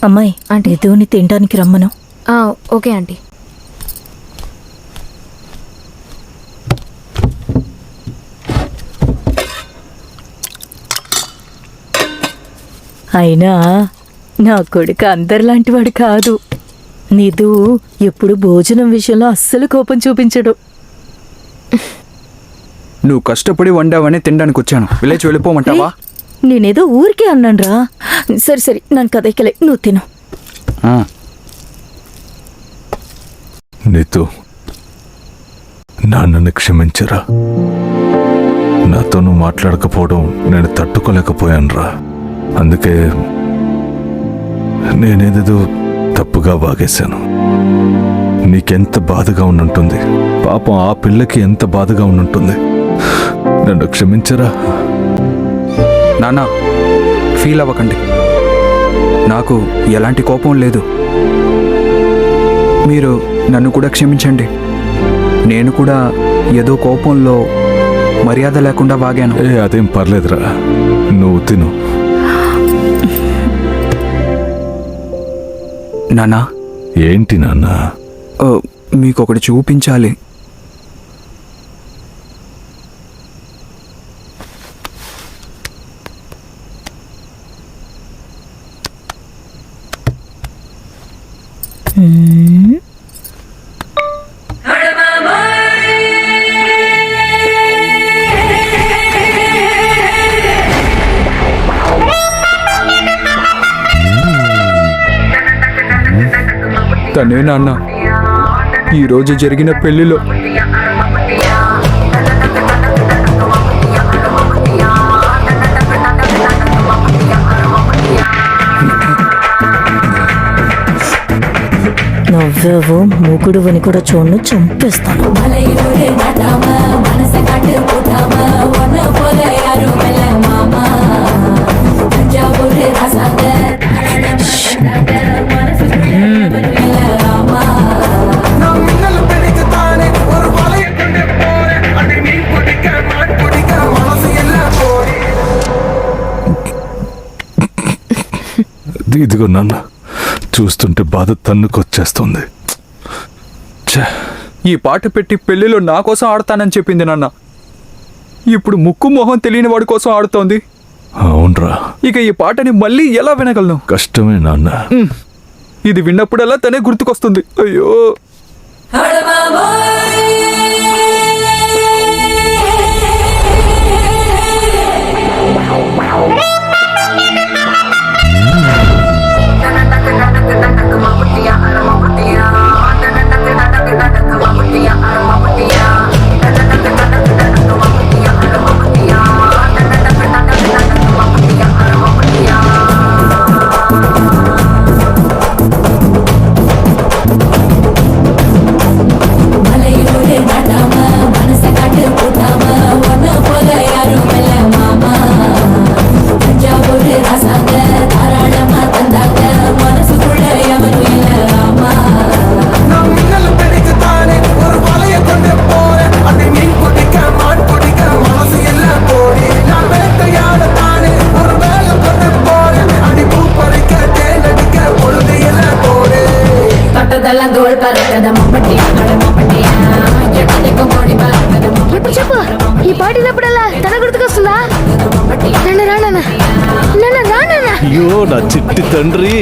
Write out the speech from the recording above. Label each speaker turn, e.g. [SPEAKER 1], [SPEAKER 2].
[SPEAKER 1] అమ్మాయి
[SPEAKER 2] ఆంటీ.
[SPEAKER 1] నిధుని తినడానికి రమ్మను.
[SPEAKER 2] Okay aunty.
[SPEAKER 1] అయినా నా కొడుకు అందరిలాంటి వాడు కాదు. నిధు ఎప్పుడు భోజనం విషయంలో అస్సలు కోపం చూపించడు.
[SPEAKER 3] నువ్వు కష్టపడి వండావని తినడానికి వచ్చాను. విలేజ్ వెళ్ళిపోమంటావా?
[SPEAKER 1] నేనేదో ఊరికే అన్నాన్రా. సరే సరే నన్ను కదైకలే, నువ్వు తిను.
[SPEAKER 4] నీతో నాన్నని క్షమించరా. నాతో నువ్వు మాట్లాడకపోవడం నేను తట్టుకోలేకపోయానురా. అందుకే నేనేదేదో తప్పుగా వాగేశాను. నీకెంత బాధగా ఉండుంటుంది, పాపం ఆ పిల్లకి ఎంత బాధగా ఉండుంటుంది. నన్ను క్షమించరా.
[SPEAKER 3] నాన్న, ఫీల్ అవ్వకండి. నాకు ఎలాంటి కోపం లేదు. మీరు నన్ను కూడా క్షమించండి. నేను కూడా ఏదో కోపంలో మర్యాద లేకుండా వాగాను.
[SPEAKER 4] అదేం పర్లేదురా, నువ్వు తిను.
[SPEAKER 3] నాన్నా.
[SPEAKER 4] ఏంటి నాన్న?
[SPEAKER 3] మీకొకటి చూపించాలి. తనే నాన్న ఈరోజు జరిగిన పెళ్లిలో.
[SPEAKER 1] నవ్వేవో మూగుడువని కూడా చూడను, చంపేస్తాను.
[SPEAKER 4] ఇదిగో నాన్న, చూస్తుంటే బాధ తన్నుకొచ్చేస్తుంది.
[SPEAKER 3] ఈ పాట పెట్టి పెళ్లిలో నా కోసం ఆడతానని చెప్పింది నాన్న. ఇప్పుడు ముక్కు మొహం తెలియని వాడి కోసం ఆడుతోంది.
[SPEAKER 4] అవునరా.
[SPEAKER 3] ఇక ఈ పాటని మళ్ళీ ఎలా వినగలను?
[SPEAKER 4] కష్టమే నాన్న.
[SPEAKER 3] ఇది విన్నప్పుడల్లా తనే గుర్తుకొస్తుంది. అయ్యో.
[SPEAKER 5] చెప్పు, ఈ పాట విన్నప్పుడల్లా తన గుర్తుకొస్తుందా?
[SPEAKER 4] అయ్యో నా చిట్టి తండ్రి.